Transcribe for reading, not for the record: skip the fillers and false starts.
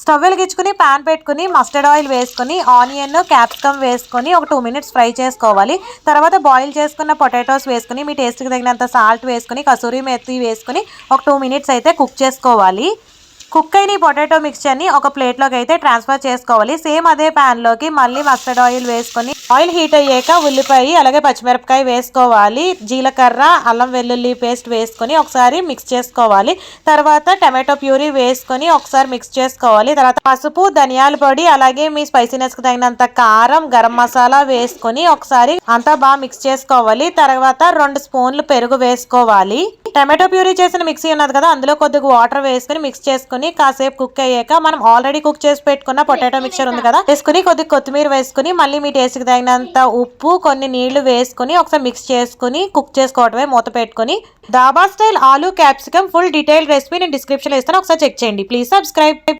Stove వెలిగించుకుని pan పెట్టుకుని mustard oil వేసుకుని ఆనియన్ క్యాప్సికమ్ వేసుకొని ఒక 2 మినిట్స్ ఫ్రై చేసుకోవాలి. తర్వాత బాయిల్ చేసుకున్న పొటాటోస్ వేసుకుని మీ టేస్ట్కి తగినంత సాల్ట్ వేసుకుని కసూరి మెత్తి వేసుకుని ఒక 2 మినిట్స్ అయితే కుక్ చేసుకోవాలి. కుక్ అయిన పొటాటో మిక్స్చర్ని ఒక ప్లేట్లోకి అయితే ట్రాన్స్ఫర్ చేసుకోవాలి. సేమ్ అదే ప్యాన్లోకి మళ్ళీ మస్టర్డ్ ఆయిల్ వేసుకొని ఆయిల్ హీట్ అయ్యాక ఉల్లిపాయ అలాగే పచ్చిమిరపకాయ వేసుకోవాలి. జీలకర్ర అల్లం వెల్లుల్లి పేస్ట్ వేసుకొని ఒకసారి మిక్స్ చేసుకోవాలి. తర్వాత టమాటో ప్యూరీ వేసుకొని ఒకసారి మిక్స్ చేసుకోవాలి. తర్వాత పసుపు ధనియాల పొడి అలాగే మీ స్పైసీనెస్కి తగినంత కారం గరం మసాలా వేసుకొని ఒకసారి అంతా బాగా మిక్స్ చేసుకోవాలి. తర్వాత 2 స్పూన్లు పెరుగు వేసుకోవాలి. టమాటో ప్యూరీ చేసిన మిక్సీ ఉన్నది కదా, అందులో కొద్దిగా వాటర్ వేసుకుని మిక్స్ చేసుకుని కాసేపు కుక్ అయ్యాక మనం ఆల్రెడీ కుక్ చేసి పెట్టుకున్న పొటాటో మిక్చర్ ఉంది కదా వేసుకుని కొద్దిగా కొత్తిమీర వేసుకుని మళ్ళీ మీ టేస్ట్కి తగినంత ఉప్పు కొన్ని నీళ్లు వేసుకుని ఒకసారి మిక్స్ చేసుకుని కుక్ చేసుకోవడమే. మూత పెట్టుకుని దాబా స్టైల్ ఆలు క్యాప్సికమ్ ఫుల్ డీటెయిల్ రెసిపీ నేను డిస్క్రిప్షన్లో ఇస్తాను, ఒకసారి చెక్ చేయండి. Please subscribe.